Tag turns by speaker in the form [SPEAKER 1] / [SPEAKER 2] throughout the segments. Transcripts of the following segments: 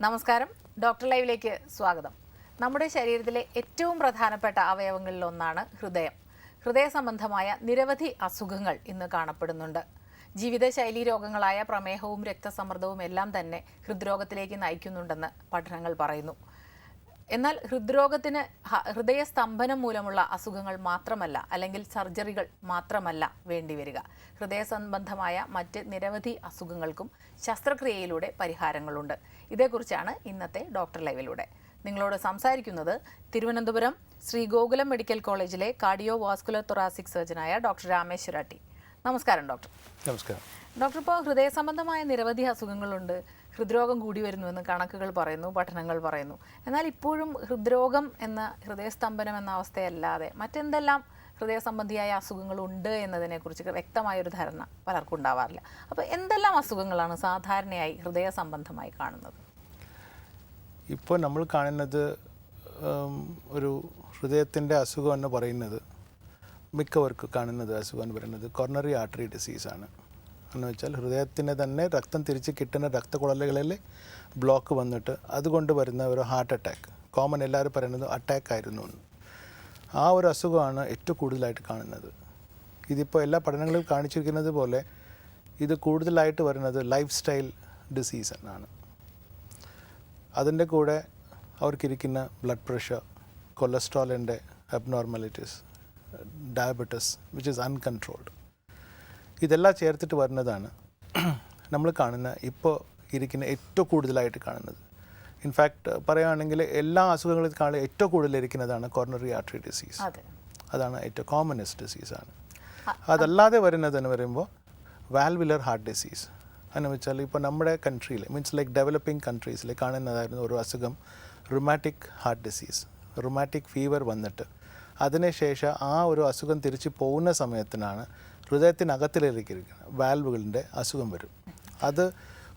[SPEAKER 1] നമസ്കാരം, ഡോക്ടർ ലൈവിലേക്ക് സ്വാഗതം. നമ്മുടെ ശരീരത്തിലെ ഏറ്റവും പ്രധാനപ്പെട്ട അവയവങ്ങളിലൊന്നാണ് ഹൃദയം. ഹൃദയ സംബന്ധമായ നിരവധി അസുഖങ്ങൾ ഇന്ന് കാണപ്പെടുന്നുണ്ട്. ജീവിതശൈലീ രോഗങ്ങളായ പ്രമേഹവും രക്തസമ്മർദ്ദവും എല്ലാം തന്നെ ഹൃദ്രോഗത്തിലേക്ക് നയിക്കുന്നുണ്ടെന്ന് പഠനങ്ങൾ പറയുന്നു. എന്നാൽ ഹൃദ്രോഗത്തിന് ഹൃദയസ്തംഭനം മൂലമുള്ള അസുഖങ്ങൾ മാത്രമല്ല, അല്ലെങ്കിൽ സർജറികൾ മാത്രമല്ല വേണ്ടിവരിക. ഹൃദയ സംബന്ധമായ മറ്റ് നിരവധി അസുഖങ്ങൾക്കും ശസ്ത്രക്രിയയിലൂടെ പരിഹാരങ്ങളുണ്ട്. ഇതേക്കുറിച്ചാണ് ഇന്നത്തെ ഡോക്ടർ ലൈവിലൂടെ നിങ്ങളോട് സംസാരിക്കുന്നത് തിരുവനന്തപുരം ശ്രീ ഗോകുലം മെഡിക്കൽ കോളേജിലെ കാർഡിയോ വാസ്കുലർ തൊറാസിക് സർജനായ ഡോക്ടർ രാമേശ്വര ടി. നമസ്കാരം ഡോക്ടർ.
[SPEAKER 2] നമസ്കാരം
[SPEAKER 1] ഡോക്ടർ. ഇപ്പോൾ ഹൃദയ സംബന്ധമായ നിരവധി അസുഖങ്ങളുണ്ട്. ഹൃദ്രോഗം കൂടി വരുന്നുവെന്ന് കണക്കുകൾ പറയുന്നു, പഠനങ്ങൾ പറയുന്നു. എന്നാൽ ഇപ്പോഴും ഹൃദ്രോഗം എന്ന ഹൃദയസ്തംഭനം എന്ന അവസ്ഥയല്ലാതെ മറ്റെന്തെല്ലാം ഹൃദയ സംബന്ധിയായ അസുഖങ്ങളുണ്ട് എന്നതിനെക്കുറിച്ച് വ്യക്തമായൊരു ധാരണ പലർക്കും ഉണ്ടാവാറില്ല. അപ്പോൾ എന്തെല്ലാം അസുഖങ്ങളാണ് സാധാരണയായി ഹൃദയ സംബന്ധമായി കാണുന്നത്?
[SPEAKER 2] ഇപ്പോൾ നമ്മൾ കാണുന്നത് ഒരു ഹൃദയത്തിൻ്റെ അസുഖം എന്ന് പറയുന്നത്, മിക്കവർക്ക് കാണുന്നത് അസുഖം എന്ന് പറയുന്നത് കൊറോണറി ആർട്ടറി ഡിസീസാണ്. എന്ന് വെച്ചാൽ ഹൃദയത്തിന് തന്നെ രക്തം തിരിച്ച് കിട്ടുന്ന രക്തക്കുഴലുകളിൽ ബ്ലോക്ക് വന്നിട്ട് അതുകൊണ്ട് വരുന്ന ഒരു ഹാർട്ട് അറ്റാക്ക്. കോമൺ എല്ലാവരും പറയുന്നത് അറ്റാക്ക് ആയിരുന്നു. ആ ഒരു അസുഖമാണ് ഏറ്റവും കൂടുതലായിട്ട് കാണുന്നത്. ഇതിപ്പോൾ എല്ലാ പഠനങ്ങളും കാണിച്ചിരിക്കുന്നത് പോലെ ഇത് കൂടുതലായിട്ട് വരുന്നത് ലൈഫ് സ്റ്റൈൽ ഡിസീസ് എന്നാണ്. അതിൻ്റെ കൂടെ അവർക്കിരിക്കുന്ന ബ്ലഡ് പ്രഷർ, കൊളസ്ട്രോളിൻ്റെ abnormalities, diabetes which is uncontrolled, ഇതെല്ലാം ചേർത്തിട്ട് വരുന്നതാണ് നമ്മൾ കാണുന്ന ഇപ്പോൾ ഇരിക്കുന്ന ഏറ്റവും കൂടുതലായിട്ട് കാണുന്നത്. ഇൻഫാക്റ്റ് പറയുകയാണെങ്കിൽ എല്ലാ അസുഖങ്ങളും ഏറ്റവും കൂടുതലിരിക്കുന്നതാണ് കൊറോണറി ആർട്ടറി ഡിസീസ്. അതാണ് ഏറ്റവും കോമണസ്റ്റ് ഡിസീസാണ്. അതല്ലാതെ വരുന്നതെന്ന് പറയുമ്പോൾ വാൽവുലർ ഹാർട്ട് ഡിസീസ് എന്ന് വെച്ചാൽ ഇപ്പോൾ നമ്മുടെ കൺട്രിയിൽ മീൻസ് ലൈക്ക് ഡെവലപ്പിംഗ് കൺട്രീസിൽ കാണുന്നതായിരുന്നു ഒരു അസുഖം rheumatic heart disease. Rheumatic fever വന്നിട്ട് അതിനുശേഷം ആ ഒരു അസുഖം തിരിച്ച് പോകുന്ന സമയത്തിനാണ് ഹൃദയത്തിനകത്തിലിരിക്കുന്ന വാൽവുകളുടെ അസുഖം വരും. അത്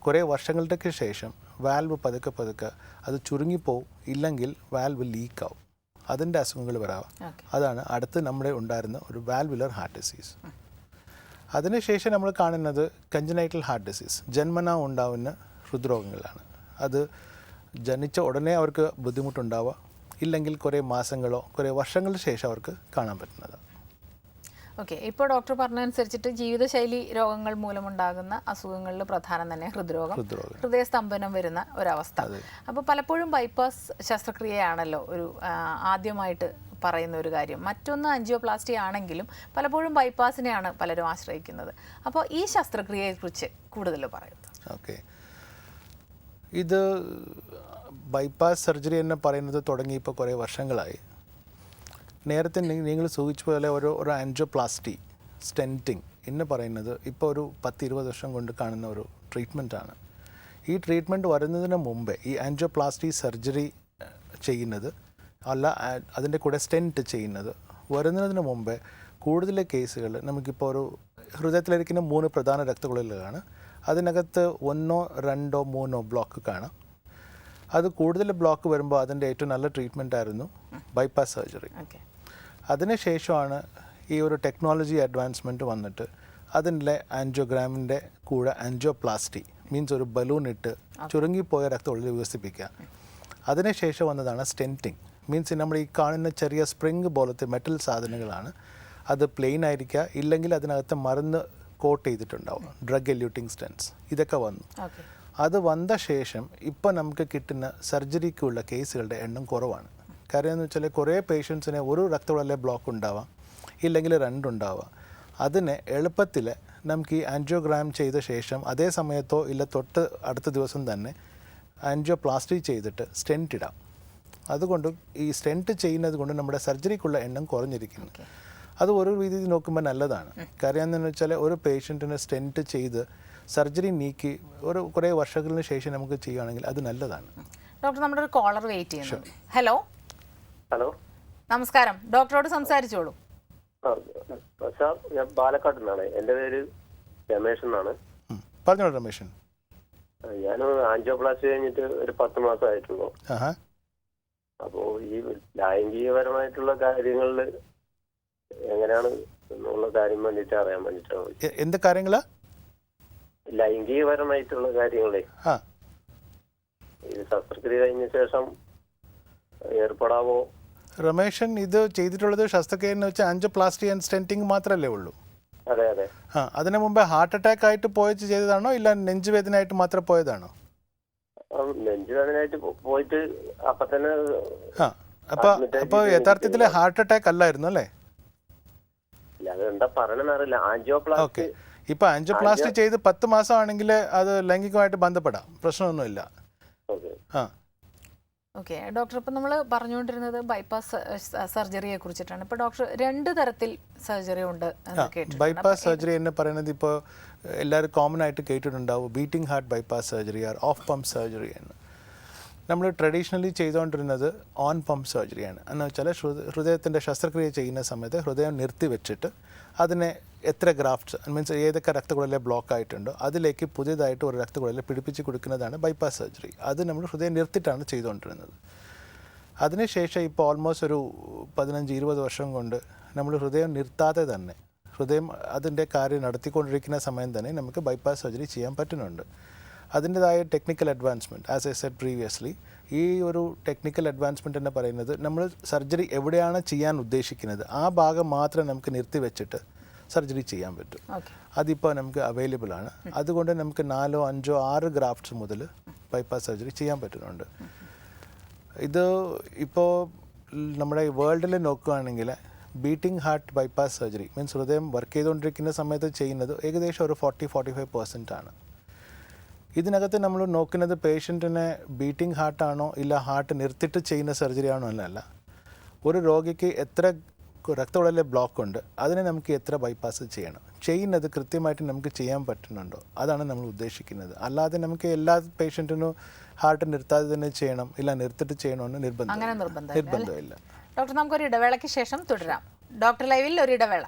[SPEAKER 2] കുറേ വർഷങ്ങൾക്ക് ശേഷം വാൽവ് പതുക്കെ അത് ചുരുങ്ങിപ്പോവും, ഇല്ലെങ്കിൽ വാൽവ് ലീക്കാവും, അതിൻ്റെ അസുഖങ്ങൾ വരാം. അതാണ് അടുത്ത് നമ്മുടെ ഉണ്ടായിരുന്ന ഒരു വാൽവുലർ ഹാർട്ട് ഡിസീസ്. അതിനുശേഷം നമ്മൾ കാണുന്നത് കഞ്ചനൈറ്റൽ ഹാർട്ട് ഡിസീസ്, ജന്മന ഉണ്ടാവുന്ന ഹൃദ്രോഗങ്ങളാണ്. അത് ജനിച്ച ഉടനെ അവർക്ക് ബുദ്ധിമുട്ടുണ്ടാവുക, ഇല്ലെങ്കിൽ കുറേ മാസങ്ങളോ കുറേ വർഷങ്ങൾക്ക് ശേഷം അവർക്ക് കാണാൻ പറ്റുന്നത്.
[SPEAKER 1] ഓക്കെ, ഇപ്പോൾ ഡോക്ടർ പറഞ്ഞതനുസരിച്ചിട്ട് ജീവിതശൈലി രോഗങ്ങൾ മൂലമുണ്ടാകുന്ന അസുഖങ്ങളിൽ പ്രധാനം തന്നെ ഹൃദ്രോഗം, ഹൃദയസ്തംഭനം വരുന്ന ഒരവസ്ഥ. അപ്പോൾ പലപ്പോഴും ബൈപ്പാസ് ശസ്ത്രക്രിയയാണല്ലോ ഒരു ആദ്യമായിട്ട് പറയുന്ന ഒരു കാര്യം. മറ്റൊന്ന് ആൻജിയോപ്ലാസ്റ്റി ആണെങ്കിലും പലപ്പോഴും ബൈപ്പാസിനെയാണ് പലരും ആശ്രയിക്കുന്നത്. അപ്പോൾ ഈ ശസ്ത്രക്രിയയെക്കുറിച്ച് കൂടുതൽ പറയുന്നത്.
[SPEAKER 2] ഓക്കെ, ഇത് ബൈപ്പാസ് സർജറി എന്ന് പറയുന്നത് തുടങ്ങി ഇപ്പോൾ കുറേ വർഷങ്ങളായി. നേരത്തെ നിങ്ങൾ സൂചിച്ച പോലെ ഒരു ആൻജിയോപ്ലാസ്റ്റി, സ്റ്റെൻറ്റിങ് എന്ന് പറയുന്നത് ഇപ്പോൾ ഒരു 10-20 വർഷം കൊണ്ട് കാണുന്ന ഒരു ട്രീറ്റ്മെൻറ്റാണ്. ഈ ട്രീറ്റ്മെൻറ്റ് വരുന്നതിന് മുമ്പേ ഈ ആൻജിയോപ്ലാസ്റ്റി സർജറി ചെയ്യുന്നത് അല്ല, അതിൻ്റെ കൂടെ സ്റ്റെൻറ്റ് ചെയ്യുന്നത് വരുന്നതിന് മുമ്പേ കൂടുതൽ കേസുകൾ നമുക്കിപ്പോൾ ഒരു ഹൃദയത്തിലിരിക്കുന്ന 3 പ്രധാന രക്തക്കുഴലുകളാണ്. അതിനകത്ത് 1, 2, 3 ബ്ലോക്ക് കാണാം. അത് കൂടുതൽ ബ്ലോക്ക് വരുമ്പോൾ അതിൻ്റെ ഏറ്റവും നല്ല ട്രീറ്റ്മെൻ്റ് ആയിരുന്നു ബൈപ്പാസ് സർജറി. അതിനുശേഷമാണ് ഈ ഒരു ടെക്നോളജി അഡ്വാൻസ്മെൻറ്റ് വന്നിട്ട് അതിൻ്റെ ആൻജിയോഗ്രാമിൻ്റെ കൂടെ ആൻജിയോപ്ലാസ്റ്റി മീൻസ് ഒരു ബലൂൺ ഇട്ട് ചുരുങ്ങിപ്പോയ രക്തക്കുഴൽ വികസിപ്പിക്കുക. അതിനുശേഷം വന്നതാണ് സ്റ്റെൻറ്റിങ്. മീൻസ് നമ്മൾ ഈ കാണുന്ന ചെറിയ സ്പ്രിങ് പോലത്തെ മെറ്റൽ സാധനങ്ങളാണ്. അത് പ്ലെയിൻ ആയിരിക്കുക, ഇല്ലെങ്കിൽ അതിനകത്ത് മരുന്ന് കോട്ട് ചെയ്തിട്ടുണ്ടാവും, ഡ്രഗ് എല്യൂട്ടിങ് സ്റ്റെൻസ്. ഇതൊക്കെ വന്നു. അത് വന്ന ശേഷം ഇപ്പോൾ നമുക്ക് കിട്ടുന്ന സർജറിക്കുള്ള കേസുകളുടെ എണ്ണം കുറവാണ്. കാര്യം എന്ന് വെച്ചാൽ കുറേ പേഷ്യൻസിന് ഒരു രക്തക്കുഴലിലെ ബ്ലോക്ക് ഉണ്ടാവാം, ഇല്ലെങ്കിൽ 2 ഉണ്ടാവാം. അതിനെ എളുപ്പത്തിൽ നമുക്ക് ഈ ആൻജിയോഗ്രാം ചെയ്ത ശേഷം അതേ സമയത്തോ ഇല്ല തൊട്ട് അടുത്ത ദിവസം തന്നെ ആൻജിയോപ്ലാസ്റ്റി ചെയ്തിട്ട് സ്റ്റെൻറ്റ് ഇടാം. അതുകൊണ്ട് ഈ സ്റ്റെൻറ്റ് ചെയ്യുന്നത് കൊണ്ട് നമ്മുടെ സർജറിക്കുള്ള എണ്ണം കുറഞ്ഞിരിക്കുന്നു. അത് ഒരു രീതിയിൽ നോക്കുമ്പോൾ നല്ലതാണ്. കാര്യം എന്താണെന്ന് വെച്ചാൽ ഒരു പേഷ്യൻറ്റിന് സ്റ്റെൻറ്റ് ചെയ്ത് സർജറി നീക്കി ഒരു കുറേ വർഷങ്ങൾക്ക് ശേഷം നമുക്ക് ചെയ്യുകയാണെങ്കിൽ അത് നല്ലതാണ്.
[SPEAKER 1] ഡോക്ടർ, നമ്മുടെ ഒരു കോളർ വെയിറ്റ് ചെയ്യുന്നു. ഹലോ.
[SPEAKER 3] ഹലോ,
[SPEAKER 1] നമസ്കാരം. ഡോക്ടറോട് സംസാരിച്ചോളൂ.
[SPEAKER 3] സാർ, ഞാൻ പാലക്കാട് നിന്നാണ്. എൻ്റെ പേര് രമേശൻ എന്നാണ്.
[SPEAKER 2] പറഞ്ഞോളൂ രമേശൻ.
[SPEAKER 3] ഞാൻ ആൻജിയോപ്ലാസ്റ്റി കഴിഞ്ഞിട്ട് ഒരു 10 മാസം ആയിട്ടുള്ളൂ. അപ്പോൾ ഈ ലൈംഗികപരമായിട്ടുള്ള കാര്യങ്ങളിൽ എങ്ങനെയാണ് എന്നുള്ള കാര്യം വേണ്ടിയിട്ട് അറിയാൻ വേണ്ടിയിട്ടാണ്.
[SPEAKER 2] എന്ത് കാര്യങ്ങളാ?
[SPEAKER 3] ലൈംഗികപരമായിട്ടുള്ള കാര്യങ്ങളെ ഇത് ശസ്ത്രക്രിയ കഴിഞ്ഞ ശേഷം ഏർപ്പെടാമോ?
[SPEAKER 2] രമേശൻ, ഇത് ചെയ്തിട്ടുള്ളത് ശസ്ത്രക്രിയ എന്ന് വെച്ചാൽ ആൻജിയോപ്ലാസ്റ്റി ആൻഡ് സ്റ്റെന്റിങ് മാത്രമല്ലേ ഉള്ളൂ?
[SPEAKER 3] അതെ അതെ.
[SPEAKER 2] അതിനു മുമ്പ് ഹാർട്ട് അറ്റാക്ക് ആയിട്ട് പോയിട്ട് ചെയ്തതാണോ ഇല്ല നെഞ്ചുവേദന ആയിട്ട് മാത്രം പോയതാണോ?
[SPEAKER 3] നെഞ്ചുവേദനയായിട്ട് പോയിട്ട് അപ്പൊ തന്നെ.
[SPEAKER 2] അപ്പൊ യഥാർത്ഥത്തിൽ ഹാർട്ട് അറ്റാക്ക് അല്ലായിരുന്നു അല്ലേ?
[SPEAKER 3] അതെന്താ പറയണെന്നറിയില്ല. ആൻജിയോപ്ലാസ്റ്റി.
[SPEAKER 2] ഇപ്പൊ ആൻജിയോപ്ലാസ്റ്റി ചെയ്ത് 10 മാസം ആണെങ്കിൽ അത് ലൈംഗികമായിട്ട് ബന്ധപ്പെടാം, പ്രശ്നമൊന്നുമില്ല.
[SPEAKER 1] ഓക്കെ ഡോക്ടർ, ഇപ്പം നമ്മൾ പറഞ്ഞുകൊണ്ടിരുന്നത് ബൈപ്പാസ് സർജറിയെ കുറിച്ചിട്ടാണ്. ഇപ്പോൾ ഡോക്ടർ 2 തരത്തിൽ സർജറി ഉണ്ട് എന്ന് കേട്ടിട്ടുണ്ട്.
[SPEAKER 2] ബൈപ്പാസ് സർജറി എന്ന് പറയുന്നത് ഇപ്പോൾ എല്ലാവരും കോമൺ ആയിട്ട് കേട്ടിട്ടുണ്ടാവും. Beating heart bypass surgery or off pump surgery എന്ന്. നമ്മൾ ട്രഡീഷണലി ചെയ്തുകൊണ്ടിരുന്നത് ഓൺ പമ്പ് സർജറിയാണ്. എന്ന് വെച്ചാൽ ഹൃദയത്തിൻ്റെ ശസ്ത്രക്രിയ ചെയ്യുന്ന സമയത്ത് ഹൃദയം നിർത്തി വെച്ചിട്ട് അതിനെ എത്ര ഗ്രാഫ്റ്റ്സ് മീൻസ് ഏതൊക്കെ രക്തക്കുഴലിലെ ബ്ലോക്ക് ആയിട്ടുണ്ടോ അതിലേക്ക് പുതിയതായിട്ട് ഒരു രക്തക്കുഴലിൽ പിടിപ്പിച്ച് കൊടുക്കുന്നതാണ് ബൈപ്പാസ് സർജറി. അത് നമ്മൾ ഹൃദയം നിർത്തിയിട്ടാണ് ചെയ്തുകൊണ്ടിരുന്നത്. അതിനുശേഷം ഇപ്പോൾ ഓൾമോസ്റ്റ് ഒരു 15-20 വർഷം കൊണ്ട് നമ്മൾ ഹൃദയം നിർത്താതെ തന്നെ ഹൃദയം അതിൻ്റെ കാര്യം നടത്തിക്കൊണ്ടിരിക്കുന്ന സമയം തന്നെ നമുക്ക് ബൈപ്പാസ് സർജറി ചെയ്യാൻ പറ്റുന്നുണ്ട്. അതിൻ്റെതായ technical advancement, as I said previously, ഈ ഒരു ടെക്നിക്കൽ അഡ്വാൻസ്മെൻറ്റ് എന്ന് പറയുന്നത് നമ്മൾ സർജറി എവിടെയാണ് ചെയ്യാൻ ഉദ്ദേശിക്കുന്നത് ആ ഭാഗം മാത്രം നമുക്ക് നിർത്തി വെച്ചിട്ട് സർജറി ചെയ്യാൻ പറ്റും. അതിപ്പോൾ നമുക്ക് അവൈലബിൾ ആണ്. അതുകൊണ്ട് നമുക്ക് 4, 5, 6 ഗ്രാഫ്റ്റ്സ് മുതൽ ബൈപ്പാസ് സർജറി ചെയ്യാൻ പറ്റുന്നുണ്ട്. ഇത് ഇപ്പോൾ നമ്മുടെ വേൾഡിൽ നോക്കുകയാണെങ്കിൽ beating heart bypass surgery means ഹൃദയം വർക്ക് ചെയ്തുകൊണ്ടിരിക്കുന്ന സമയത്ത് ചെയ്യുന്നത് ഏകദേശം ഒരു 40-45% ആണ്. ഇതിനകത്ത് നമ്മൾ നോക്കുന്നത് പേഷ്യൻറ്റിനെ ബീറ്റിംഗ് ഹാർട്ടാണോ ഇല്ല ഹാർട്ട് നിർത്തിയിട്ട് ചെയ്യുന്ന സർജറി ആണോ എന്നല്ല, ഒരു രോഗിക്ക് എത്ര രക്തക്കുഴലിലെ ബ്ലോക്ക് ഉണ്ട് അതിനെ നമുക്ക് എത്ര ബൈപ്പാസ് ചെയ്യണം, ചെയ്യുന്നത് കൃത്യമായിട്ട് നമുക്ക് ചെയ്യാൻ പറ്റുന്നുണ്ടോ, അതാണ് നമ്മൾ ഉദ്ദേശിക്കുന്നത്. അല്ലാതെ നമുക്ക് എല്ലാ പേഷ്യൻറ്റിനും ഹാർട്ട് നിർത്താതെ തന്നെ ചെയ്യണം ഇല്ല നിർത്തിയിട്ട് ചെയ്യണമെന്ന് നിർബന്ധമില്ല.
[SPEAKER 1] ഡോക്ടർ, നമുക്കൊരു ഇടവേളയ്ക്ക് ശേഷം തുടരാം. ഡോക്ടർ ലൈവിൽ ഒരു ഇടവേള.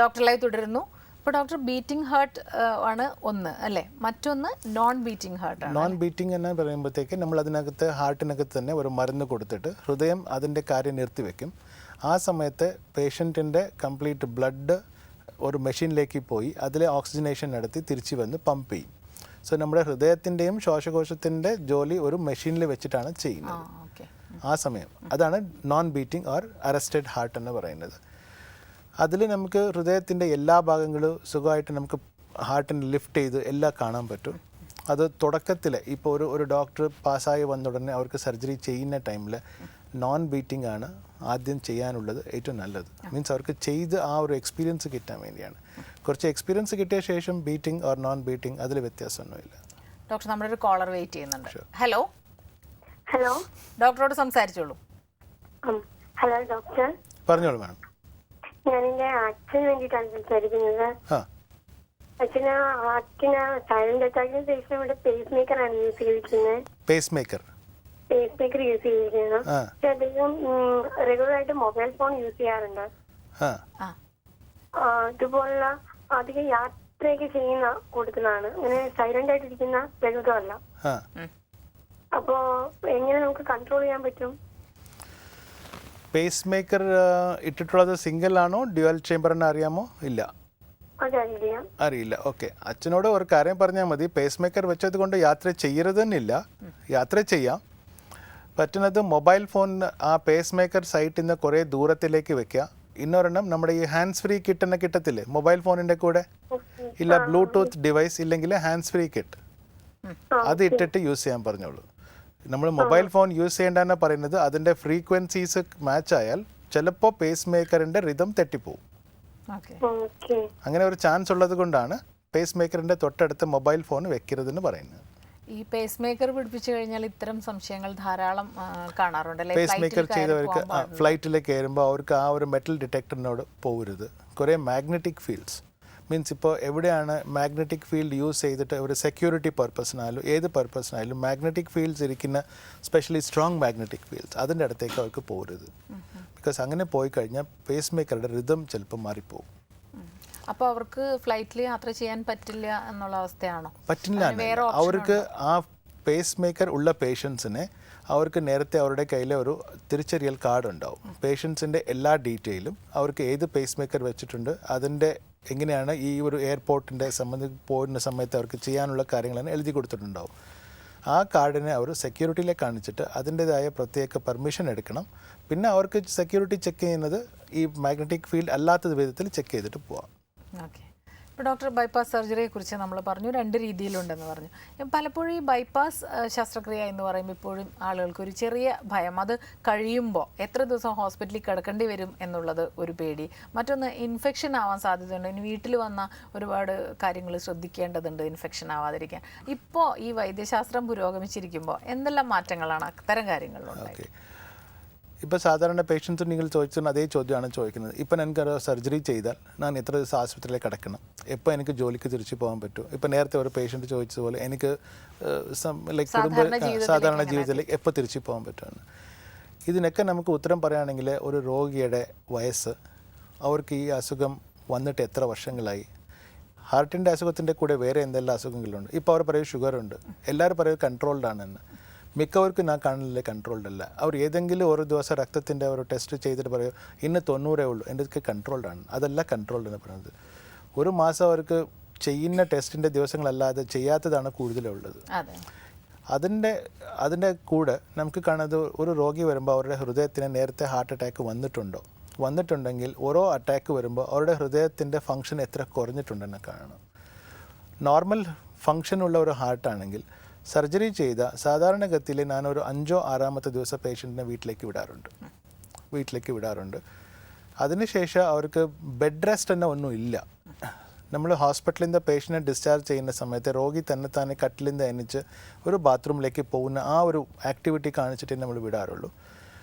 [SPEAKER 1] ഡോക്ടർ ലൈവ് തുടരുന്നു. ഇപ്പോൾ ഡോക്ടർ, ബീറ്റിംഗ് ഹാർട്ട് ആണ് ഒന്ന് അല്ലേ, മറ്റൊന്ന് നോൺ ബീറ്റിംഗ് ഹാർട്ട് ആണ്.
[SPEAKER 2] നോൺ ബീറ്റിംഗ് എന്ന് പറയുമ്പോഴത്തേക്ക് നമ്മൾ അതിനകത്ത് ഹാർട്ടിനകത്ത് തന്നെ ഒരു മരുന്ന് കൊടുത്തിട്ട് ഹൃദയം അതിൻ്റെ കാര്യം നിർത്തിവെക്കും. ആ സമയത്ത് പേഷ്യൻറ്റിൻ്റെ കംപ്ലീറ്റ് ബ്ലഡ് ഒരു മെഷീനിലേക്ക് പോയി അതിലെ ഓക്സിജനേഷൻ നടത്തി തിരിച്ചു വന്ന് പമ്പ് ചെയ്യും. സോ നമ്മുടെ ഹൃദയത്തിൻ്റെയും ശ്വാസകോശത്തിൻ്റെ ജോലി ഒരു മെഷീനിൽ വെച്ചിട്ടാണ് ചെയ്യുന്നത്. ആ സമയം അതാണ് non beating or arrested heart എന്ന് പറയുന്നത്. അതിൽ നമുക്ക് ഹൃദയത്തിൻ്റെ എല്ലാ ഭാഗങ്ങളും സുഖമായിട്ട് നമുക്ക് ഹാർട്ടിനെ ലിഫ്റ്റ് ചെയ്ത് എല്ലാം കാണാൻ പറ്റും. അത് തുടക്കത്തിൽ ഇപ്പോൾ ഒരു ഡോക്ടർ പാസ്സായി വന്ന ഉടനെ അവർക്ക് സർജറി ചെയ്യുന്ന ടൈമിൽ നോൺ ബീറ്റിംഗ് ആണ് ആദ്യം ചെയ്യാനുള്ളത് ഏറ്റവും നല്ലത്. മീൻസ് അവർക്ക് ചെയ്ത് ആ ഒരു എക്സ്പീരിയൻസ് കിട്ടാൻ വേണ്ടിയാണ്. കുറച്ച് എക്സ്പീരിയൻസ് കിട്ടിയ ശേഷം ബീറ്റിംഗ് ഓർ നോൺ ബീറ്റിംഗ് അതിൽ വ്യത്യാസമൊന്നുമില്ല.
[SPEAKER 1] ഡോക്ടർ, നമ്മുടെ ഒരു കോളർ വെയിറ്റ് ചെയ്യുന്നുണ്ട്. ഹലോ
[SPEAKER 4] ഹലോ,
[SPEAKER 1] ഡോക്ടറോട് സംസാരിച്ചോളൂ.
[SPEAKER 4] ഹലോ ഡോക്ടർ,
[SPEAKER 2] പറഞ്ഞോളൂ മാഡം.
[SPEAKER 4] ഞാൻ എൻ്റെ അച്ഛന് വേണ്ടിയിട്ടാണ് സംസാരിക്കുന്നത്. അച്ഛന് ഹാർട്ടിന് സൈലന്റ് അറ്റാക്കിന് ശേഷം ഇവിടെ പേസ് മേക്കറാണ് യൂസ് ചെയ്തിരിക്കുന്നത്.
[SPEAKER 2] പേസ് മേക്കർ
[SPEAKER 4] യൂസ് ചെയ്തിരിക്കുന്നത്. പക്ഷെ അദ്ദേഹം റെഗുലർ ആയിട്ട് മൊബൈൽ ഫോൺ യൂസ് ചെയ്യാറുണ്ട്. ഇതുപോലുള്ള അധികം യാത്രയൊക്കെ ചെയ്യുന്ന കൂട്ടത്തിലാണ്. അങ്ങനെ സൈലന്റ് ആയിട്ടിരിക്കുന്ന പ്രകൃതമല്ല. അപ്പോ എങ്ങനെ നമുക്ക് കൺട്രോൾ ചെയ്യാൻ പറ്റും?
[SPEAKER 2] പേസ് മേക്കർ ഇട്ടിട്ടുള്ളത് സിംഗിൾ ആണോ ഡ്യുവൽ ചേംബർ എന്ന് അറിയാമോ? ഇല്ല, അറിയില്ല. ഓക്കെ, അച്ഛനോട് ഒരു കാര്യം പറഞ്ഞാൽ മതി. പേസ് മേക്കർ വെച്ചത് കൊണ്ട് യാത്ര ചെയ്യരുതെന്നില്ല, യാത്ര ചെയ്യാം. പറ്റുന്നത് മൊബൈൽ ഫോൺ ആ പേസ് മേക്കർ സൈറ്റിൽ നിന്ന് കുറേ ദൂരത്തിലേക്ക് വെക്കുക. ഇന്നൊരെണ്ണം നമ്മുടെ ഈ ഹാൻഡ്സ് ഫ്രീ കിറ്റ് തന്നെ കിട്ടത്തില്ലേ മൊബൈൽ ഫോണിൻ്റെ കൂടെ, ഇല്ല ബ്ലൂടൂത്ത് ഡിവൈസ് ഇല്ലെങ്കിൽ ഹാൻഡ്സ് ഫ്രീ കിറ്റ്, അത് ഇട്ടിട്ട് യൂസ് ചെയ്യാൻ പറഞ്ഞോളൂ. നമ്മൾ മൊബൈൽ ഫോൺ യൂസ് ചെയ്യേണ്ടെന്ന് പറയുന്നത് അതിൻ്റെ ഫ്രീക്വൻസീസ് മാച്ച് ആയാൽ ചിലപ്പോൾ പേസ് മേക്കറിൻ്റെ റിതം തെറ്റിപ്പോവും. അങ്ങനെ ഒരു ചാൻസ് ഉള്ളത് കൊണ്ടാണ് പേസ് മേക്കറിൻ്റെ തൊട്ടടുത്ത് മൊബൈൽ ഫോൺ വെക്കരുതെന്ന് പറയുന്നത്.
[SPEAKER 1] ഈ പേസ് മേക്കർ പിടിപ്പിച്ചു കഴിഞ്ഞാൽ ഇത്തരം സംശയങ്ങൾ ധാരാളം കാണാറുണ്ട്.
[SPEAKER 2] പേസ് മേക്കർ ചെയ്തവർക്ക് ഫ്ലൈറ്റിൽ കയറുമ്പോൾ അവർക്ക് ആ ഒരു മെറ്റൽ ഡിറ്റക്ടറിനോട് പോകരുത്. കുറേ മാഗ്നറ്റിക് ഫീൽഡ്സ് മീൻസ് ഇപ്പോൾ എവിടെയാണ് മാഗ്നറ്റിക് ഫീൽഡ് യൂസ് ചെയ്തിട്ട് ഒരു സെക്യൂരിറ്റി പർപ്പസിനായാലും ഏത് പർപ്പസിനായാലും മാഗ്നറ്റിക് ഫീൽഡ്സ് ഇരിക്കുന്ന സ്പെഷ്യലി സ്ട്രോങ് മാഗ്നറ്റിക് ഫീൽഡ്സ് അതിൻ്റെ അടുത്തേക്ക് അവർക്ക് പോകരുത്. ബിക്കോസ് അങ്ങനെ പോയി കഴിഞ്ഞാൽ പേസ് മേക്കറുടെ റിതം ചിലപ്പോൾ മാറിപ്പോകും.
[SPEAKER 1] അപ്പോൾ അവർക്ക് ഫ്ലൈറ്റിൽ യാത്ര ചെയ്യാൻ പറ്റില്ല എന്നുള്ള അവസ്ഥയാണോ?
[SPEAKER 2] പറ്റില്ല. അവർക്ക് ആ പേസ് മേക്കർ ഉള്ള പേഷ്യൻസിനെ അവർക്ക് നേരത്തെ അവരുടെ കയ്യിൽ ഒരു തിരിച്ചറിയൽ കാർഡ് ഉണ്ടാവും. പേഷ്യൻസിൻ്റെ എല്ലാ ഡീറ്റെയിലും, അവർക്ക് ഏത് പേസ് മേക്കർ വെച്ചിട്ടുണ്ട്, അതിൻ്റെ എങ്ങനെയാണ് ഈ ഒരു എയർപോർട്ടിൻ്റെ പോകുന്ന സമയത്ത് അവർക്ക് ചെയ്യാനുള്ള കാര്യങ്ങളാണ് എഴുതി കൊടുത്തിട്ടുണ്ടാവും. ആ കാർഡിനെ അവർ സെക്യൂരിറ്റിയിലെ കാണിച്ചിട്ട് അതിൻ്റേതായ പ്രത്യേക പെർമിഷൻ എടുക്കണം. പിന്നെ അവർക്ക് സെക്യൂരിറ്റി ചെക്ക് ചെയ്യുന്നത് ഈ മാഗ്നറ്റിക് ഫീൽഡ് അല്ലാത്ത വിധത്തിൽ ചെക്ക് ചെയ്തിട്ട് പോവാം.
[SPEAKER 1] ഓക്കെ. ഇപ്പോൾ ഡോക്ടർ, ബൈപ്പാസ് സർജറിയെ കുറിച്ച് നമ്മൾ പറഞ്ഞു 2 രീതിയിലുണ്ടെന്ന് പറഞ്ഞു. പലപ്പോഴും ഈ ബൈപ്പാസ് ശസ്ത്രക്രിയ എന്ന് പറയുമ്പോൾ ഇപ്പോഴും ആളുകൾക്ക് ഒരു ചെറിയ ഭയം, അത് കഴിയുമ്പോൾ എത്ര ദിവസം ഹോസ്പിറ്റലിൽ കിടക്കേണ്ടി വരും എന്നുള്ളത് ഒരു പേടി. മറ്റൊന്ന്, ഇൻഫെക്ഷൻ ആവാൻ സാധ്യതയുണ്ട്. ഇനി വീട്ടിൽ വന്ന ഒരുപാട് കാര്യങ്ങൾ ശ്രദ്ധിക്കേണ്ടതുണ്ട് ഇൻഫെക്ഷൻ ആവാതിരിക്കാൻ. ഇപ്പോൾ ഈ വൈദ്യശാസ്ത്രം പുരോഗമിച്ചിരിക്കുമ്പോൾ എന്തെല്ലാം മാറ്റങ്ങളാണ് അത്തരം കാര്യങ്ങളിലുണ്ടായത്?
[SPEAKER 2] ഇപ്പോൾ സാധാരണ പേഷ്യൻസ് നിങ്ങൾ ചോദിച്ചിരുന്ന അതേ ചോദ്യമാണ് ചോദിക്കുന്നത്. ഇപ്പം എനിക്കൊരു സർജറി ചെയ്താൽ ഞാൻ എത്ര ദിവസം ആശുപത്രിയിൽ കിടക്കണം, എപ്പോൾ എനിക്ക് ജോലിക്ക് തിരിച്ചു പോകാൻ പറ്റും? ഇപ്പം നേരത്തെ ഒരു പേഷ്യൻറ്റ് ചോദിച്ചതുപോലെ എനിക്ക് സാധാരണ ജീവിതത്തിലേക്ക് എപ്പോൾ തിരിച്ചു പോകാൻ പറ്റുമെന്ന്. ഇതിനൊക്കെ നമുക്ക് ഉത്തരം പറയുകയാണെങ്കിൽ ഒരു രോഗിയുടെ വയസ്സ്, അവർക്ക് ഈ അസുഖം വന്നിട്ട് എത്ര വർഷങ്ങളായി, ഹാർട്ടിൻ്റെ അസുഖത്തിൻ്റെ കൂടെ വേറെ എന്തെല്ലാം അസുഖങ്ങളുണ്ട്. ഇപ്പോൾ അവർ പറയും ഷുഗറുണ്ട്, എല്ലാവരും പറയും കൺട്രോൾഡ് ആണെന്ന്. മിക്കവർക്കും ഞാൻ കാണില്ലേ കൺട്രോൾഡ് അല്ല. അവർ ഏതെങ്കിലും ഒരു ദിവസം രക്തത്തിൻ്റെ ഒരു ടെസ്റ്റ് ചെയ്തിട്ട് പറയും ഇന്ന് 90 ഉള്ളൂ, എൻ്റെ കൺട്രോൾഡ് ആണ്. അതല്ല കൺട്രോൾഡ് എന്ന് പറയുന്നത്. ഒരു മാസം അവർക്ക് ചെയ്യുന്ന ടെസ്റ്റിൻ്റെ ദിവസങ്ങളല്ലാതെ ചെയ്യാത്തതാണ് കൂടുതലുള്ളത്. അതിൻ്റെ കൂടെ നമുക്ക് കാണുന്നത് ഒരു രോഗി വരുമ്പോൾ അവരുടെ ഹൃദയത്തിന് നേരത്തെ ഹാർട്ട് അറ്റാക്ക് വന്നിട്ടുണ്ടെങ്കിൽ ഓരോ അറ്റാക്ക് വരുമ്പോൾ അവരുടെ ഹൃദയത്തിൻ്റെ ഫങ്ഷൻ എത്ര കുറഞ്ഞിട്ടുണ്ടെന്ന് കാണണം. നോർമൽ ഫങ്ഷനുള്ള ഒരു ഹാർട്ടാണെങ്കിൽ സർജറി ചെയ്ത സാധാരണഗതിയിൽ ഞാനൊരു 5 or 6 ദിവസം പേഷ്യൻറ്റിനെ വീട്ടിലേക്ക് വിടാറുണ്ട്. അതിനുശേഷം അവർക്ക് ബെഡ് റെസ്റ്റ് തന്നെ ഒന്നും ഇല്ല. നമ്മൾ ഹോസ്പിറ്റലിൽ നിന്ന് പേഷ്യൻറ്റിനെ ഡിസ്ചാർജ് ചെയ്യുന്ന സമയത്ത് രോഗി തന്നെ കട്ടിലിൽ നിന്ന് എണിച്ച് ഒരു ബാത്റൂമിലേക്ക് പോകുന്ന ആ ഒരു ആക്ടിവിറ്റി കാണിച്ചിട്ടേ നമ്മൾ വിടാറുള്ളൂ.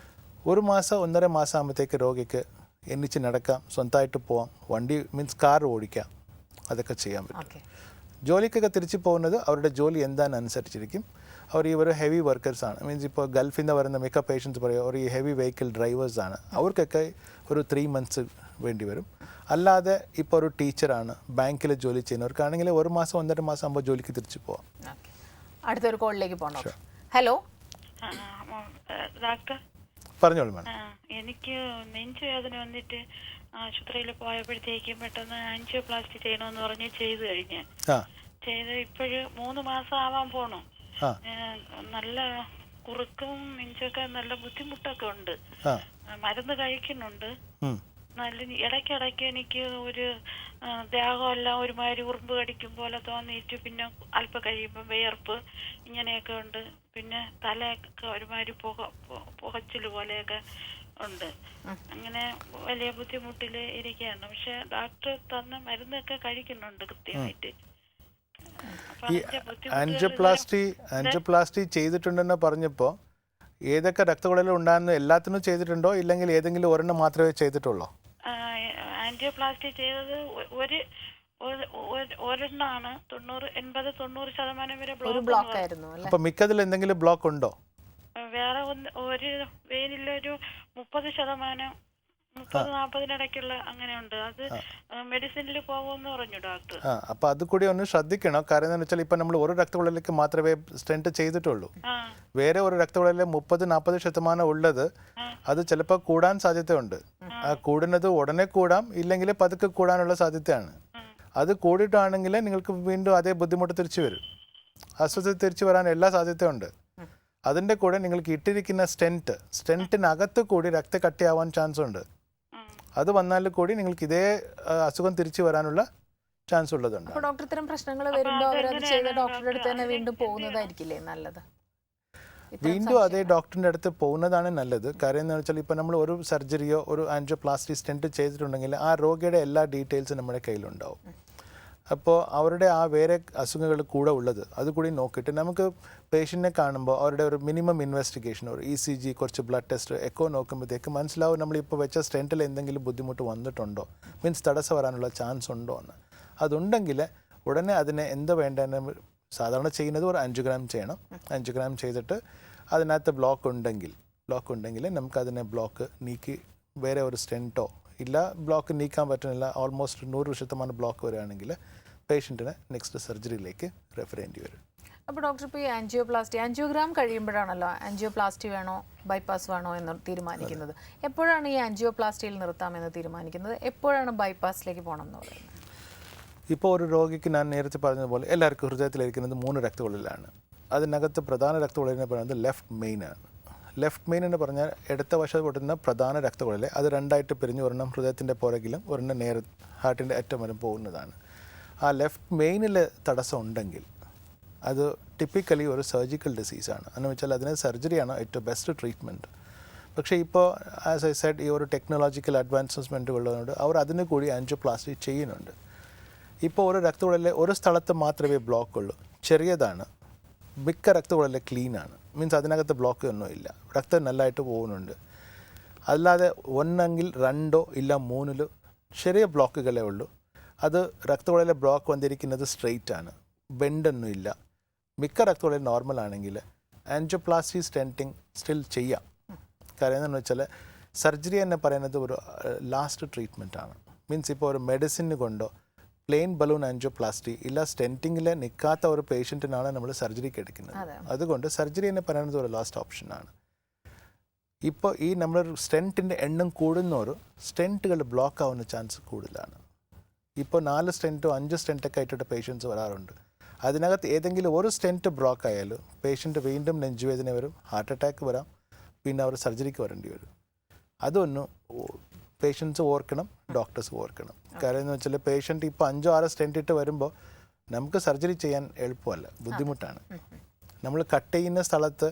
[SPEAKER 2] 1 മാസം 1.5 മാസം ആകുമ്പോഴത്തേക്ക് രോഗിക്ക് എണ്ണിച്ച് നടക്കാം, സ്വന്തമായിട്ട് പോവാം, വണ്ടി കാർ ഓടിക്കാം, അതൊക്കെ ചെയ്യാൻ പറ്റും. ജോലിക്കൊക്കെ തിരിച്ചു പോകുന്നത് അവരുടെ ജോലി എന്താണെന്ന് അനുസരിച്ചിരിക്കും. അവർ ഈ ഒരു ഹെവി വർക്കേഴ്സാണ്. മീൻസ് ഇപ്പോൾ ഗൾഫിൽ നിന്ന് വരുന്ന മിക്ക പേഷ്യൻസ് പറയും അവർ ഈ ഹെവി വെഹിക്കിൾ ഡ്രൈവേഴ്സാണ്, അവർക്കൊക്കെ ഒരു 3 months വേണ്ടി വരും. അല്ലാതെ ഇപ്പോൾ ഒരു ടീച്ചറാണ്, ബാങ്കിൽ ജോലി ചെയ്യുന്നവർക്കാണെങ്കിൽ 1 മാസം 1.5 മാസം ആകുമ്പോൾ ജോലിക്ക് തിരിച്ചു പോവാം.
[SPEAKER 1] അടുത്തൊരു കോളിലേക്ക് പോകണം. ഹലോ
[SPEAKER 5] ഡോക്ടർ,
[SPEAKER 2] പറഞ്ഞോളൂ മാഡം.
[SPEAKER 5] എനിക്ക് നെഞ്ചുവേദന വന്നിട്ട് ആശുപത്രിയിൽ പോയപ്പോഴത്തേക്കും പെട്ടെന്ന് ആൻജിയോപ്ലാസ്റ്റി ചെയ്യണമെന്ന് പറഞ്ഞ് ചെയ്ത് ഇപ്പോഴ് 3 മാസം ആവാൻ പോണു. നല്ല കുറുക്കും നെഞ്ചൊക്കെ നല്ല ബുദ്ധിമുട്ടൊക്കെ ഉണ്ട്. മരുന്ന് കഴിക്കുന്നുണ്ട്. നല്ല ഇടയ്ക്കിടയ്ക്ക് എനിക്ക് ഒരു ദേഹമെല്ലാം ഒരുമാതിരി ഉറുമ്പ് കടിക്കും പോലെ തോന്നിയിട്ട് പിന്നെ അല്പം കഴിയുമ്പോൾ വിയർപ്പ് ഇങ്ങനെയൊക്കെ ഉണ്ട്. പിന്നെ തലയൊക്കെ ഒരുമാതിരി പുകച്ചിൽ പോലെയൊക്കെ ഉണ്ട്. അങ്ങനെ വലിയ ബുദ്ധിമുട്ടിൽ ഇരിക്കുകയാണ്. പക്ഷെ ഡോക്ടർ തന്ന മരുന്നൊക്കെ കഴിക്കുന്നുണ്ട് കൃത്യമായിട്ട്.
[SPEAKER 2] ഈ ആൻജിയോപ്ലാസ്റ്റി ചെയ്തിട്ടുണ്ടെന്ന് പറഞ്ഞപ്പോൾ ഏതൊക്കെ രക്തക്കുഴലുകൾ ഉണ്ടാകുന്നു എല്ലാത്തിനും ചെയ്തിട്ടുണ്ടോ, ഇല്ലെങ്കിൽ ഏതെങ്കിലും ഒരെണ്ണം മാത്രമേ ചെയ്തിട്ടുള്ളൂ?
[SPEAKER 5] ആൻജിയോപ്ലാസ്റ്റി ചെയ്തത് ഒരെണ്ണമാണ്. 80-90% വരെ ബ്ലോക്ക്
[SPEAKER 1] ആയിരുന്നു.
[SPEAKER 2] അപ്പൊ മിക്കതിൽ എന്തെങ്കിലും ബ്ലോക്ക് ഉണ്ടോ?
[SPEAKER 5] വേറെ ഒരു വെയിനിലൊരു 30%, 30-40 അങ്ങനെയുണ്ട്. അത് മെഡിസിനിൽ പോകുമെന്ന് പറഞ്ഞു ഡോക്ടർ.
[SPEAKER 2] അപ്പൊ അത് കൂടി ഒന്ന് ശ്രദ്ധിക്കണം. കാരണം എന്താ വെച്ചാൽ ഇപ്പൊ നമ്മൾ ഒരു രക്തക്കുഴലിലേക്ക് മാത്രമേ സ്റ്റെന്റ് ചെയ്തിട്ടുള്ളൂ. വേറെ ഒരു രക്തക്കുഴലിൽ 30-40% ഉള്ളത് അത് ചിലപ്പോൾ കൂടാൻ സാധ്യതയുണ്ട്. ആ കൂടുന്നത് ഉടനെ കൂടാം, ഇല്ലെങ്കിൽ പതുക്കെ കൂടാനുള്ള സാധ്യതയാണ്. അത് കൂടിയിട്ടാണെങ്കിൽ നിങ്ങൾക്ക് വീണ്ടും അതേ ബുദ്ധിമുട്ട് തിരിച്ചു വരും. അസ്വസ്ഥത തിരിച്ചു വരാൻ എല്ലാ സാധ്യതയുണ്ട്. അതിൻ്റെ കൂടെ നിങ്ങൾക്ക് ഇട്ടിരിക്കുന്ന സ്റ്റെന്റിനകത്ത് കൂടി രക്തക്കട്ടിയാവാൻ ചാൻസ് ഉണ്ട്. അത് വന്നാൽ കൂടി നിങ്ങൾക്ക് ഇതേ അസുഖം തിരിച്ചു വരാനുള്ള ചാൻസ് ഉള്ളതുണ്ട്.
[SPEAKER 1] ഡോക്ടർ, ഇത്തരം പ്രശ്നങ്ങൾ വരുമ്പോൾ അവരത് ചെയ്ത ഡോക്ടറുടെ അടുത്ത് തന്നെ വീണ്ടും പോകുന്നതായിരിക്കില്ലേ നല്ലത്?
[SPEAKER 2] വീണ്ടും അതേ ഡോക്ടറിൻ്റെ അടുത്ത് പോകുന്നതാണ് നല്ലത്. കാര്യം എന്ന് വെച്ചാൽ ഇപ്പോൾ നമ്മൾ ഒരു സർജറിയോ ഒരു ആൻജിയോപ്ലാസ്റ്റി സ്റ്റെന്റ് ചെയ്തിട്ടുണ്ടെങ്കിൽ ആ രോഗിയുടെ എല്ലാ ഡീറ്റെയിൽസും നമ്മുടെ കയ്യിലുണ്ടാവും. അപ്പോൾ അവരുടെ ആ വേറെ അസുഖങ്ങൾ കൂടെ ഉള്ളത് അതുകൂടി നോക്കിയിട്ട് നമുക്ക് പേഷ്യൻറ്റിനെ കാണുമ്പോൾ അവരുടെ ഒരു മിനിമം ഇൻവെസ്റ്റിഗേഷൻ, ഒരു ECG, കുറച്ച് ബ്ലഡ് ടെസ്റ്റ്, എക്കോ നോക്കുമ്പോഴത്തേക്ക് മനസ്സിലാവും നമ്മളിപ്പോൾ വെച്ച സ്റ്റെൻറ്റിൽ എന്തെങ്കിലും ബുദ്ധിമുട്ട് വന്നിട്ടുണ്ടോ, മീൻസ് തടസ്സം വരാനുള്ള ചാൻസ് ഉണ്ടോ എന്ന്. അതുണ്ടെങ്കിൽ ഉടനെ അതിനെ എന്ത് വേണ്ടതെന്ന് സാധാരണ ചെയ്യുന്നത് ഒരു 5 gram ചെയ്യണം. 5 gram ചെയ്തിട്ട് അതിനകത്ത് ബ്ലോക്ക് ഉണ്ടെങ്കിൽ നമുക്കതിനെ ബ്ലോക്ക് നീക്കി വേറെ ഒരു സ്റ്റെൻറ്റോ ഇല്ല, ബ്ലോക്ക് നീക്കാൻ പറ്റുന്നില്ല, ഓൾമോസ്റ്റ് 100% ബ്ലോക്ക് വരികയാണെങ്കിൽ പേഷ്യൻറ്റിനെ നെക്സ്റ്റ് സർജറിയിലേക്ക് റെഫർ ചെയ്യേണ്ടി വരും.
[SPEAKER 1] അപ്പോൾ ഡോക്ടർ, ഇപ്പോൾ ഈ ആൻജിയോഗ്രാം കഴിയുമ്പോഴാണല്ലോ ആൻജിയോപ്ലാസ്റ്റി വേണോ ബൈപ്പാസ് വേണോ എന്ന് തീരുമാനിക്കുന്നത്. എപ്പോഴാണ് ഈ ആൻജിയോപ്ലാസ്റ്റിയിൽ നിർത്താമെന്ന് തീരുമാനിക്കുന്നത്? എപ്പോഴാണ് ബൈപ്പാസിലേക്ക് പോകണം എന്ന് പറയുന്നത്?
[SPEAKER 2] ഇപ്പോൾ ഒരു രോഗിക്ക് ഞാൻ നേരത്തെ പറഞ്ഞതുപോലെ എല്ലാവർക്കും ഹൃദയത്തിലിരിക്കുന്നത് 3 രക്തക്കുഴലിലാണ്. അതിനകത്ത് പ്രധാന രക്തക്കുഴലിനെ പറയുന്നത് ലെഫ്റ്റ് മെയിൻ ആണ്. ലെഫ്റ്റ് മെയിൻ എന്ന് പറഞ്ഞാൽ ഇടത്ത വശത്ത് പൊട്ടുന്ന പ്രധാന രക്തക്കുഴൽ, അത് 2ആയിട്ട് പിരിഞ്ഞ് ഒരെണ്ണം ഹൃദയത്തിൻ്റെ പുറകിലും ഒരെണ്ണം നേരെ ഹാർട്ടിൻ്റെ അറ്റം വരെ പോകുന്നതാണ്. ആ ലെഫ്റ്റ് മെയിനിൽ തടസ്സം ഉണ്ടെങ്കിൽ അത് ടിപ്പിക്കലി ഒരു സർജിക്കൽ ഡിസീസാണ്. എന്ന് വെച്ചാൽ അതിന് സർജറിയാണ് ഏറ്റവും ബെസ്റ്റ് ട്രീറ്റ്മെൻറ്റ്. പക്ഷേ ഇപ്പോൾ ആസ് ഐ സെഡ് ഈ ഒരു ടെക്നോളജിക്കൽ അഡ്വാൻസ്മെൻറ്റ് ഉള്ളതുകൊണ്ട് അവർ അതിന് കൂടി ആൻജിയോപ്ലാസ്റ്റി ചെയ്യുന്നുണ്ട്. ഇപ്പോൾ ഒരു രക്തക്കുഴലിലെ ഒരു സ്ഥലത്ത് മാത്രമേ ബ്ലോക്ക് ഉള്ളൂ, ചെറിയതാണ്. മിക്ക രക്തക്കുഴലിലെ ക്ലീനാണ്, മീൻസ് അതിനകത്ത് ബ്ലോക്ക് ഒന്നുമില്ല, രക്തം നല്ലതായിട്ട് പോകുന്നുണ്ട്. അല്ലാതെ ഒന്നെങ്കിൽ 2 ഇല്ല 3 ചെറിയ ബ്ലോക്കുകളേ ഉള്ളൂ. അത് രക്തക്കുഴലിലെ ബ്ലോക്ക് വന്നിരിക്കുന്നത് സ്ട്രെയിറ്റ് ആണ്, ബെൻഡൊന്നുമില്ല. മിക്ക രക്തക്കുഴൽ നോർമൽ ആണെങ്കിൽ ആൻജിയോപ്ലാസ്റ്റി സ്റ്റെൻറ്റിങ് സ്റ്റിൽ ചെയ്യാം. കാര്യം എന്താണെന്ന് വെച്ചാൽ സർജറി എന്ന് പറയുന്നത് ഒരു ലാസ്റ്റ് ട്രീറ്റ്മെൻറ്റ് ആണ്. മീൻസ് ഇപ്പോൾ ഒരു മെഡിസിന് കൊണ്ടോ പ്ലെയിൻ ബലൂൺ ആൻജിയോപ്ലാസ്റ്റി ഇല്ല സ്റ്റെൻറ്റിങ്ങിൽ നിൽക്കാത്ത ഒരു പേഷ്യൻറ്റിനാണ് നമ്മൾ സർജറിക്ക് എടുക്കുന്നത്. അതുകൊണ്ട് സർജറി എന്ന് പറയുന്നത് ഒരു ലാസ്റ്റ് ഓപ്ഷനാണ്. ഇപ്പോൾ ഈ നമ്മൾ സ്റ്റെൻറ്റിൻ്റെ എണ്ണം കൂടുന്നൊരു സ്റ്റെൻറ്റുകൾ ബ്ലോക്ക് ആവുന്ന ചാൻസ് കൂടുതലാണ്. ഇപ്പോൾ 4 സ്റ്റെൻറ്റോ 5 സ്റ്റെൻറ്റൊക്കെ ആയിട്ടൊരു പേഷ്യൻസ് വരാറുണ്ട്. അതിനകത്ത് ഏതെങ്കിലും ഒരു സ്റ്റെൻറ്റ് ബ്ലോക്ക് ആയാലും പേഷ്യൻറ്റ് വീണ്ടും നെഞ്ചുവേദന വരും, ഹാർട്ട് അറ്റാക്ക് വരാം, പിന്നെ അവർ സർജറിക്ക് വരേണ്ടി വരും. അതൊന്ന് പേഷ്യൻസ് ഓർക്കണം, ഡോക്ടേഴ്സ് ഓർക്കണം. കാര്യം എന്ന് വെച്ചാൽ പേഷ്യൻറ്റ് ഇപ്പോൾ 5-6 സ്റ്റെൻറ്റ് ഇട്ട് വരുമ്പോൾ നമുക്ക് സർജറി ചെയ്യാൻ എളുപ്പമല്ല, ബുദ്ധിമുട്ടാണ്. നമ്മൾ കട്ട് ചെയ്യുന്ന സ്ഥലത്ത്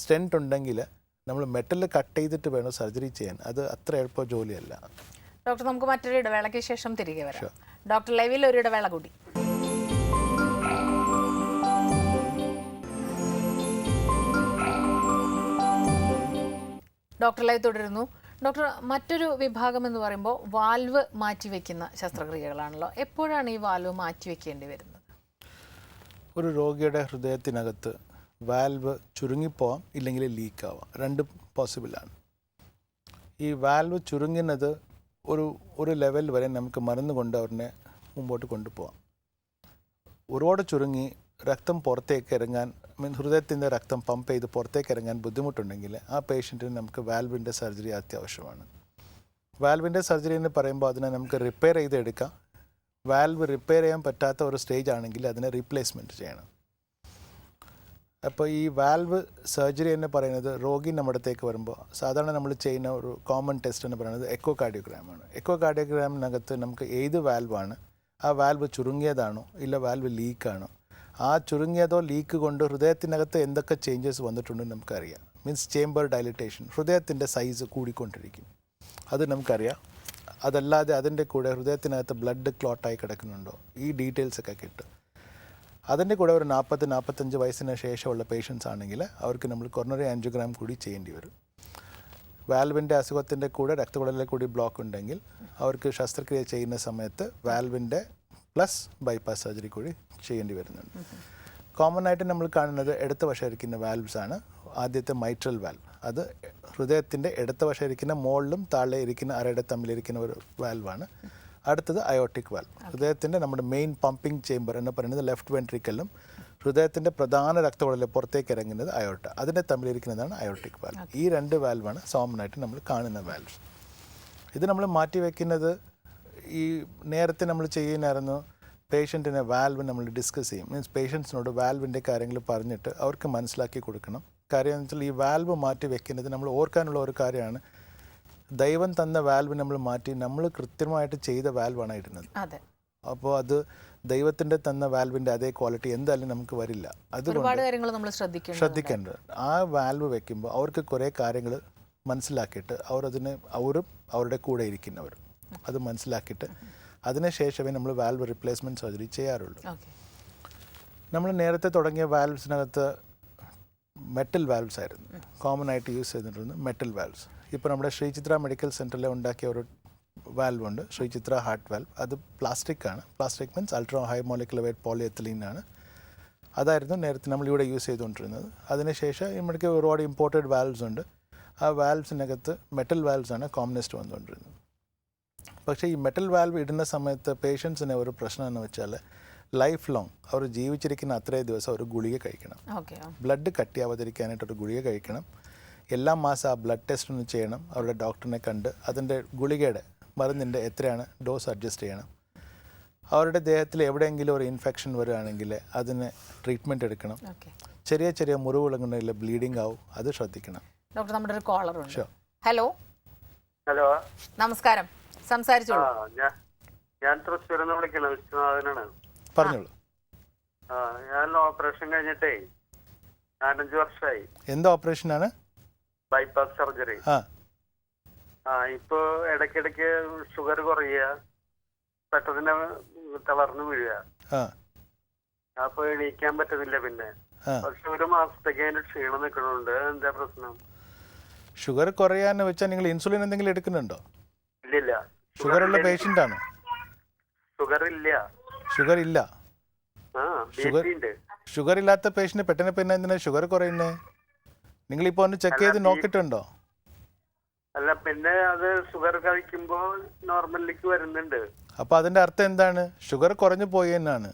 [SPEAKER 2] സ്റ്റെൻറ്റ് ഉണ്ടെങ്കിൽ നമ്മൾ മെറ്റൽ കട്ട് ചെയ്തിട്ട് വേണം സർജറി ചെയ്യാൻ. അത് അത്ര എളുപ്പ ജോലിയല്ല.
[SPEAKER 1] ഡോക്ടർ, നമുക്ക് മറ്റൊരു ഇടവേളയ്ക്ക് ശേഷം തിരികെ വരാം. ഡോക്ടർ ലൈവിൽ ഒരു ഇടവേള കൂടി. ഡോക്ടർ ലൈവ് തുടരുന്നു. ഡോക്ടർ, മറ്റൊരു വിഭാഗം എന്ന് പറയുമ്പോൾ വാൽവ് മാറ്റിവെക്കുന്ന ശസ്ത്രക്രിയകളാണല്ലോ. എപ്പോഴാണ് ഈ വാൽവ് മാറ്റിവെക്കേണ്ടി വരുന്നത്?
[SPEAKER 2] ഒരു രോഗിയുടെ ഹൃദയത്തിനകത്ത് വാൽവ് ചുരുങ്ങിപ്പോവാം, ഇല്ലെങ്കിൽ ലീക്കാവാം, 2 പോസിബിളാണ്. ഈ വാൽവ് ചുരുങ്ങുന്നത് ഒരു ലെവൽ വരെ നമുക്ക് മരുന്ന് കൊണ്ട് അവരെ മുമ്പോട്ട് കൊണ്ടുപോകാം. ഒരുപാട് ചുരുങ്ങി രക്തം പുറത്തേക്ക് ഇറങ്ങാൻ, ഹൃദയത്തിൻ്റെ രക്തം പമ്പ് ചെയ്ത് പുറത്തേക്ക് ഇറങ്ങാൻ ബുദ്ധിമുട്ടുണ്ടെങ്കിൽ ആ പേഷ്യൻറ്റിന് നമുക്ക് വാൽവിൻ്റെ സർജറി അത്യാവശ്യമാണ്. വാൽവിൻ്റെ സർജറി എന്ന് പറയുമ്പോൾ അതിനെ നമുക്ക് റിപ്പയർ ചെയ്തെടുക്കാം. വാൽവ് റിപ്പയർ ചെയ്യാൻ പറ്റാത്ത ഒരു സ്റ്റേജ് ആണെങ്കിൽ അതിനെ റീപ്ലേസ്മെൻറ്റ് ചെയ്യണം. അപ്പോൾ ഈ വാൽവ് സർജറി എന്ന് പറയുന്നത് രോഗി നമ്മുടെ അടുത്തേക്ക് വരുമ്പോൾ സാധാരണ നമ്മൾ ചെയ്യുന്ന ഒരു കോമൺ ടെസ്റ്റ് എന്ന് പറയുന്നത് എക്കോ കാർഡിയോഗ്രാമാണ്. എക്കോ കാർഡിയോഗ്രാമിനകത്ത് നമുക്ക് ഏത് വാൽവാണ്, ആ വാൽവ് ചുരുങ്ങിയതാണോ ഇല്ല വാൽവ് ലീക്കാണോ, ആ ചുരുങ്ങിയതോ ലീക്ക് കൊണ്ട് ഹൃദയത്തിനകത്ത് എന്തൊക്കെ ചേഞ്ചസ് വന്നിട്ടുണ്ടെന്ന് നമുക്കറിയാം. മീൻസ് ചേംബർ ഡയലിറ്റേഷൻ, ഹൃദയത്തിൻ്റെ സൈസ് കൂടിക്കൊണ്ടിരിക്കും, അത് നമുക്കറിയാം. അതല്ലാതെ അതിൻ്റെ കൂടെ ഹൃദയത്തിനകത്ത് ബ്ലഡ് ക്ലോട്ടായി കിടക്കുന്നുണ്ടോ, ഈ ഡീറ്റെയിൽസൊക്കെ കിട്ടും. അതിൻ്റെ കൂടെ ഒരു 40-45 വയസ്സിന് ശേഷമുള്ള പേഷ്യൻസ് ആണെങ്കിൽ അവർക്ക് നമ്മൾ കൊറോണറി ആൻജിയോഗ്രാം കൂടി ചെയ്യേണ്ടി വരും. വാൽവിൻ്റെ അസുഖത്തിൻ്റെ കൂടെ രക്തക്കുഴലിലെ കൂടി ബ്ലോക്ക് ഉണ്ടെങ്കിൽ അവർക്ക് ശസ്ത്രക്രിയ ചെയ്യുന്ന സമയത്ത് വാൽവിൻ്റെ പ്ലസ് ബൈപ്പാസ് സർജറി കൂടി ചെയ്യേണ്ടി വരുന്നുണ്ട്. കോമൺ ആയിട്ട് നമ്മൾ കാണുന്നത് ഇടത്ത വശം ഇരിക്കുന്ന വാൽവ്സ് ആണ്. ആദ്യത്തെ മൈട്രൽ വാൽവ്, അത് ഹൃദയത്തിൻ്റെ ഇടത്ത വശം ഇരിക്കുന്ന മുകളിലും താഴെ ഇരിക്കുന്ന അരയുടെ തമ്മിലിരിക്കുന്ന ഒരു വാൽവാണ്. അടുത്തത് അയോട്ടിക് വാൽവ്, ഹൃദയത്തിൻ്റെ നമ്മുടെ മെയിൻ പമ്പിംഗ് ചേംബർ എന്ന് പറയുന്നത് ലെഫ്റ്റ് വെൻട്രിക്കലും ഹൃദയത്തിൻ്റെ പ്രധാന രക്തക്കുഴലിൽ പുറത്തേക്ക് ഇറങ്ങുന്നത് അയോട്ട, അതിൻ്റെ തമ്മിലിരിക്കുന്നതാണ് അയോട്ടിക് വാൽവ്. ഈ 2 വാൽവാണ് കോമൺ ആയിട്ട് നമ്മൾ കാണുന്ന വാൽവ്സ്. ഇത് നമ്മൾ മാറ്റി വയ്ക്കുന്നത് ഈ നേരത്തെ നമ്മൾ ചെയ്യുന്നായിരുന്നു, പേഷ്യൻറ്റിനെ വാൽവ് നമ്മൾ ഡിസ്കസ് ചെയ്യും. മീൻസ് പേഷ്യൻസിനോട് വാൽവിൻ്റെ കാര്യങ്ങൾ പറഞ്ഞിട്ട് അവർക്ക് മനസ്സിലാക്കി കൊടുക്കണം. കാര്യം എന്ന് വെച്ചാൽ ഈ വാൽവ് മാറ്റി വെക്കുന്നത് നമ്മൾ ഓർക്കാനുള്ള ഒരു കാര്യമാണ്. ദൈവം തന്ന വാൽവ് നമ്മൾ മാറ്റി നമ്മൾ കൃത്യമായിട്ട് ചെയ്ത വാൽവാണ് ഇടുന്നത്. അപ്പോൾ അത് ദൈവത്തിൻ്റെ തന്ന വാൽവിൻ്റെ അതേ ക്വാളിറ്റി എന്തായാലും നമുക്ക് വരില്ല. അതുകൊണ്ട് ശ്രദ്ധിക്കേണ്ടത് ആ വാൽവ് വെക്കുമ്പോൾ അവർക്ക് കുറേ കാര്യങ്ങൾ മനസ്സിലാക്കിയിട്ട് അവരും അവരുടെ കൂടെ ഇരിക്കുന്നവർ അത് മനസ്സിലാക്കിയിട്ട് അതിനുശേഷമേ നമ്മൾ വാൽവ് റിപ്ലേസ്മെൻറ്റ് സർജറി ചെയ്യാറുള്ളൂ. നമ്മൾ നേരത്തെ തുടങ്ങിയ വാൽവ്സിനകത്ത് മെറ്റൽ വാൽവ്സ് ആയിരുന്നു കോമൺ ആയിട്ട് യൂസ് ചെയ്തിട്ടുള്ളത്, മെറ്റൽ വാൽവ്സ്. ഇപ്പോൾ നമ്മുടെ ശ്രീചിത്ര മെഡിക്കൽ സെൻറ്ററിൽ ഉണ്ടാക്കിയ ഒരു വാൽവ് ഉണ്ട്, ശ്രീചിത്ര ഹാർട്ട് വാൽവ്. അത് പ്ലാസ്റ്റിക് ആണ്. Plastic means ultra high molecular weight polyethylene ആണ്. അതായിരുന്നു നേരത്തെ നമ്മളിവിടെ യൂസ് ചെയ്തുകൊണ്ടിരുന്നത്. അതിനുശേഷം നമുക്ക് ഒരുപാട് ഇമ്പോർട്ടഡ് വാൽവ്സ് ഉണ്ട്. ആ വാൽവ്സിനകത്ത് മെറ്റൽ വാൽവ്സ് ആണ് കോമണസ്റ്റ് വന്നുകൊണ്ടിരുന്നത്. പക്ഷേ ഈ മെറ്റൽ വാൽവ് ഇടുന്ന സമയത്ത് പേഷ്യൻസിന് ഒരു പ്രശ്നം എന്ന് വെച്ചാൽ ലൈഫ് ലോങ് അവർ ജീവിച്ചിരിക്കുന്ന അത്രയും ദിവസം ഒരു ഗുളിക കഴിക്കണം.
[SPEAKER 1] ഓക്കെ.
[SPEAKER 2] ബ്ലഡ് കട്ടിയാവാതിരിക്കാനായിട്ടൊരു ഗുളിക കഴിക്കണം. എല്ലാ മാസം ആ ബ്ലഡ് ടെസ്റ്റ് ഒന്ന് ചെയ്യണം. അവരുടെ ഡോക്ടറിനെ കണ്ട് അതിൻ്റെ ഗുളികയുടെ മരുന്നിൻ്റെ എത്രയാണ് ഡോസ് അഡ്ജസ്റ്റ് ചെയ്യണം. അവരുടെ ദേഹത്തിൽ എവിടെയെങ്കിലും ഒരു ഇൻഫെക്ഷൻ വരികയാണെങ്കിൽ അതിന് ട്രീറ്റ്മെൻറ്റ് എടുക്കണം.
[SPEAKER 1] ഓക്കെ.
[SPEAKER 2] ചെറിയ ചെറിയ മുറിവുകളുണ്ടെങ്കിൽ ബ്ലീഡിങ് ആവും, അത് ശ്രദ്ധിക്കണം.
[SPEAKER 1] ഡോക്ടർ, നമ്മുടെ ഒരു കോളർ ഉണ്ട്.
[SPEAKER 2] Sure.
[SPEAKER 1] ഹലോ,
[SPEAKER 3] ഹലോ,
[SPEAKER 1] നമസ്കാരം, സംസാരിച്ചോളൂ.
[SPEAKER 3] ഞാൻ തൃശ്ശൂരിൽ നിന്ന് വിളിക്കണം, വിശ്വനാഥനാണ്.
[SPEAKER 2] പറഞ്ഞോളൂ.
[SPEAKER 3] ഞാൻ ഓപ്പറേഷൻ കഴിഞ്ഞിട്ടേ 4-5 വർഷമായി.
[SPEAKER 2] എന്ത് ഓപ്പറേഷനാണ്?
[SPEAKER 3] Bypass surgery. ഇപ്പൊ ഇടയ്ക്കിടയ്ക്ക് ഷുഗർ കുറയുക, പെട്ടെന്ന് തളർന്നു വീഴുക. അപ്പൊ എണീക്കാൻ പറ്റുന്നില്ല. പിന്നെ പക്ഷെ 1 മാസത്തേക്ക് അതിന്റെ ക്ഷീണം നിൽക്കണുണ്ട്. എന്താ പ്രശ്നം?
[SPEAKER 2] ഷുഗർ കുറയാന്ന് വെച്ചാൽ നിങ്ങൾ ഇൻസുലിൻ എന്തെങ്കിലും എടുക്കുന്നുണ്ടോ?
[SPEAKER 3] ഇല്ലില്ല.
[SPEAKER 2] ഷുഗർ ഉള്ള പേഷ്യൻ്റ് ആണോ?
[SPEAKER 3] ഷുഗർ ഇല്ല.
[SPEAKER 2] ഷുഗർ ഇല്ല.
[SPEAKER 3] ഷുഗർ ഉണ്ട്.
[SPEAKER 2] ഷുഗർ ഇല്ലാത്ത പേഷ്യന്റ് പെട്ടെന്ന് പിന്നെ എന്തിനാ ഷുഗർ കുറയുന്നേ? നിങ്ങളിപ്പോൾ ഒന്ന് ചെക്ക് ചെയ്ത് നോക്കിയിട്ടുണ്ടോ?
[SPEAKER 3] അല്ല, പിന്നെ അത് ഷുഗർ കഴിക്കുമ്പോ നോർമലിലേക്ക് വരുന്നുണ്ട്.
[SPEAKER 2] അപ്പൊ അതിന്റെ അർത്ഥം എന്താണ്? ഷുഗർ കുറഞ്ഞു പോയി എന്നാണ്.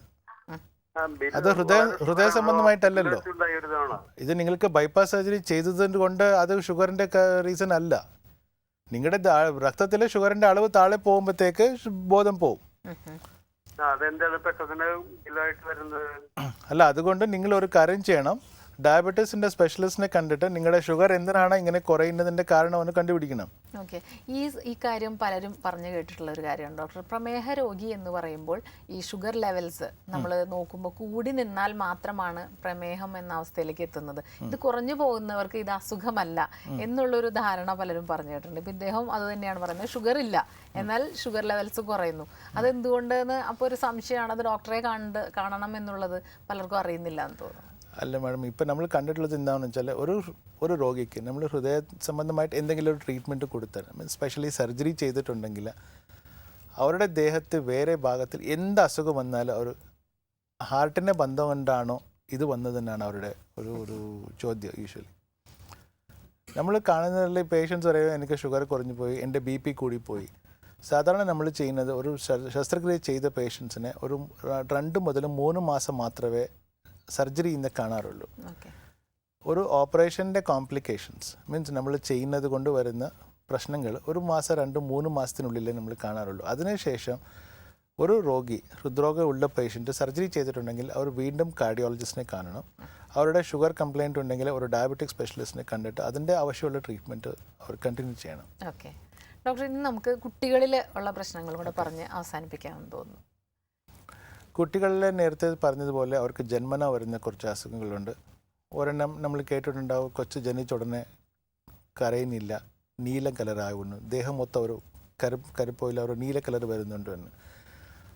[SPEAKER 2] അത് ഹൃദയ സംബന്ധമായിട്ടല്ലല്ലോ. ഇത് നിങ്ങൾക്ക് ബൈപ്പാസ് സർജറി ചെയ്തത് കൊണ്ട് അത് ഷുഗറിന്റെ റീസൺ അല്ല. നിങ്ങളുടെ രക്തത്തിലെ ഷുഗറിന്റെ അളവ് താഴെ പോകുമ്പോഴത്തേക്ക് ബോധം പോവും. അല്ല, അതുകൊണ്ട് നിങ്ങൾ ഒരു കാര്യം ചെയ്യണം. ഡയബറ്റീസിന്റെ സ്പെഷ്യലിസ്റ്റിനെ കണ്ടിട്ട് നിങ്ങളുടെ ഷുഗർ എന്തിനാണ് ഇങ്ങനെ കുറയുന്നതിന്റെ കാരണം ഒന്ന് കണ്ടുപിടിക്കണം.
[SPEAKER 1] ഓക്കെ. ഈ കാര്യം പലരും പറഞ്ഞു കേട്ടിട്ടുള്ള ഒരു കാര്യമാണ് ഡോക്ടർ. പ്രമേഹ രോഗി എന്ന് പറയുമ്പോൾ ഈ ഷുഗർ ലെവൽസ് നമ്മൾ നോക്കുമ്പോൾ കൂടി നിന്നാൽ മാത്രമാണ് പ്രമേഹം എന്ന അവസ്ഥയിലേക്ക് എത്തുന്നത്. ഇത് കുറഞ്ഞു പോകുന്നവർക്ക് ഇത് അസുഖമല്ല എന്നുള്ളൊരു ധാരണ പലരും പറഞ്ഞു കേട്ടിട്ടുണ്ട്. ഇപ്പം ഇദ്ദേഹം അത് തന്നെയാണ് പറയുന്നത്, ഷുഗർ ഇല്ല എന്നാൽ ഷുഗർ ലെവൽസ് കുറയുന്നു. അതെന്തുകൊണ്ടെന്ന് അപ്പോൾ ഒരു സംശയമാണ്. അത് ഡോക്ടറെ കാണണം എന്നുള്ളത് പലർക്കും അറിയുന്നില്ല എന്ന് തോന്നുന്നു.
[SPEAKER 2] അല്ല മാഡം, ഇപ്പം നമ്മൾ കണ്ടിട്ടുള്ളത് എന്താണെന്ന് വെച്ചാൽ ഒരു രോഗിക്ക് നമ്മൾ ഹൃദയ സംബന്ധമായിട്ട് എന്തെങ്കിലും ഒരു ട്രീറ്റ്മെൻറ്റ് കൊടുത്താൽ, സ്പെഷ്യലി സർജറി ചെയ്തിട്ടുണ്ടെങ്കിൽ അവരുടെ ദേഹത്ത് വേറെ ഭാഗത്തിൽ എന്ത് അസുഖം വന്നാലും അവർ ഹാർട്ടിൻ്റെ ബന്ധം കൊണ്ടാണോ ഇത് വന്നതെന്നാണ് അവരുടെ ഒരു ചോദ്യം. യൂഷ്വലി നമ്മൾ കാണുന്നതിൽ പേഷ്യൻസ് പറയുമ്പോൾ എനിക്ക് ഷുഗർ കുറഞ്ഞു പോയി, എൻ്റെ BP കൂടിപ്പോയി. സാധാരണ നമ്മൾ ചെയ്യുന്നത് ഒരു ശസ്ത്രക്രിയ ചെയ്ത പേഷ്യൻസിനെ ഒരു 2 മുതൽ 3 മാസം മാത്രമേ സർജറി ഇന്ന് കാണാറുള്ളൂ. ഒരു ഓപ്പറേഷൻ്റെ കോംപ്ലിക്കേഷൻസ് മീൻസ് നമ്മൾ ചെയ്യുന്നത് കൊണ്ട് വരുന്ന പ്രശ്നങ്ങൾ 1 മാസം 2-3 മാസത്തിനുള്ളിലേ നമ്മൾ കാണാറുള്ളൂ. അതിനുശേഷം ഒരു രോഗി ഹൃദ്രോഗം ഉള്ള പേഷ്യൻറ്റ് സർജറി ചെയ്തിട്ടുണ്ടെങ്കിൽ അവർ വീണ്ടും കാർഡിയോളജിസ്റ്റിനെ കാണണം. അവരുടെ ഷുഗർ കംപ്ലയിൻറ്റ് ഉണ്ടെങ്കിൽ ഒരു ഡയബറ്റിക് സ്പെഷ്യലിസ്റ്റിനെ കണ്ടിട്ട് അതിൻ്റെ ആവശ്യമുള്ള ട്രീറ്റ്മെൻറ്റ് അവർ കണ്ടിന്യൂ ചെയ്യണം.
[SPEAKER 1] ഓക്കെ ഡോക്ടർ, ഇനി നമുക്ക് കുട്ടികളിൽ ഉള്ള പ്രശ്നങ്ങൾ കൂടെ പറഞ്ഞ് അവസാനിപ്പിക്കാമെന്ന് തോന്നുന്നു.
[SPEAKER 2] കുട്ടികളിലെ നേരത്തെ പറഞ്ഞതുപോലെ അവർക്ക് ജന്മന വരുന്ന കുറച്ച് അസുഖങ്ങളുണ്ട്. ഒരെണ്ണം നമ്മൾ കേട്ടിട്ടുണ്ടാവും, കൊച്ചു ജനിച്ച ഉടനെ കരയുന്നില്ല, നീല കളറാകുന്നു, ദേഹം മൊത്തം ഒരു കരുപ്പോയില്ല ഒരു നീല കളർ വരുന്നുണ്ട് എന്ന്.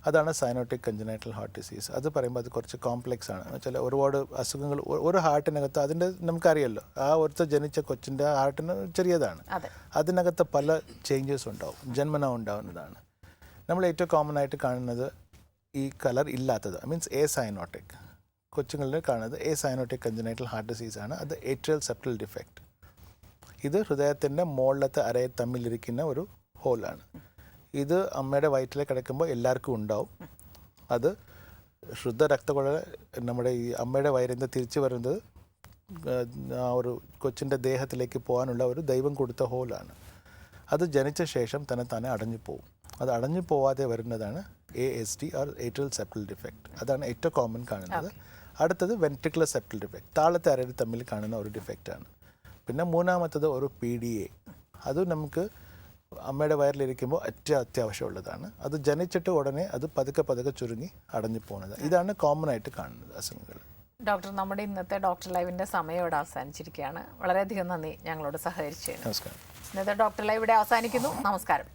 [SPEAKER 2] അതാണ് സൈനോട്ടിക് കഞ്ചനൈറ്റൽ ഹാർട്ട് ഡിസീസ്. അത് പറയുമ്പോൾ അത് കുറച്ച് കോംപ്ലെക്സ് ആണ്. എന്ന് വെച്ചാൽ ഒരുപാട് അസുഖങ്ങൾ ഒരു ഹാർട്ടിനകത്ത് അതിൻ്റെ നമുക്കറിയാമല്ലോ, ആ ഒരുത്ത ജനിച്ച കൊച്ചിൻ്റെ ഹാർട്ടിന് ചെറിയതാണ്, അതിനകത്ത് പല ചേഞ്ചസ് ഉണ്ടാവും, ജന്മന ഉണ്ടാവുന്നതാണ്. നമ്മൾ ഏറ്റവും കോമൺ ആയിട്ട് കാണുന്നത് ഈ കളർ ഇല്ലാത്തത്, മീൻസ് എ സൈനോട്ടിക്. കൊച്ചുങ്ങളിൽ കാണുന്നത് എ സൈനോട്ടിക് കഞ്ചനൈറ്റൽ ഹാർട്ട് ഡിസീസാണ്. അത് ഏട്രിയൽ സെപ്റ്റൽ ഡിഫക്റ്റ്. ഇത് ഹൃദയത്തിൻ്റെ മുകളിലത്തെ അരയെ തമ്മിലിരിക്കുന്ന ഒരു ഹോളാണ്. ഇത് അമ്മയുടെ വയറ്റിൽ കിടക്കുമ്പോൾ എല്ലാവർക്കും ഉണ്ടാവും. അത് ശുദ്ധ രക്തക്കുഴൽ നമ്മുടെ ഈ അമ്മയുടെ വയറിൽ നിന്ന് തിരിച്ചു വരുന്നത് ആ ഒരു കൊച്ചിൻ്റെ ദേഹത്തിലേക്ക് പോകാനുള്ള ഒരു ദൈവം കൊടുത്ത ഹോളാണ്. അത് ജനിച്ച ശേഷം തന്നെ അടഞ്ഞു പോകും. അത് അടഞ്ഞു പോവാതെ വരുന്നതാണ് ASD or atrial septal defect. അതാണ് ഏറ്റവും കോമൺ കാണുന്നത്. അടുത്തത് വെൻട്രിക്കുലർ സെപ്റ്റൽ ഡിഫക്റ്റ്, താഴത്തെ അരയിൽ തമ്മിൽ കാണുന്ന ഒരു ഡിഫക്റ്റാണ്. പിന്നെ മൂന്നാമത്തത് ഒരു PDA. അത് നമുക്ക് അമ്മയുടെ വയറിലിരിക്കുമ്പോൾ അത്യാവശ്യമുള്ളതാണ്. അത് ജനിച്ചിട്ട് ഉടനെ അത് പതുക്കെ ചുരുങ്ങി അടഞ്ഞു പോകുന്നത്. ഇതാണ് കോമൺ ആയിട്ട് കാണുന്നത് അസുഖങ്ങൾ.
[SPEAKER 1] ഡോക്ടർ, നമ്മുടെ ഇന്നത്തെ ഡോക്ടർ ലൈവിൻ്റെ സമയം ഇവിടെ അവസാനിച്ചിരിക്കുകയാണ്. വളരെയധികം നന്ദി ഞങ്ങളോട് സഹകരിച്ചതിന്.
[SPEAKER 2] നമസ്കാരം.
[SPEAKER 1] ഇന്നത്തെ ഡോക്ടർ ലൈവ് ഇവിടെ അവസാനിക്കുന്നു. നമസ്കാരം.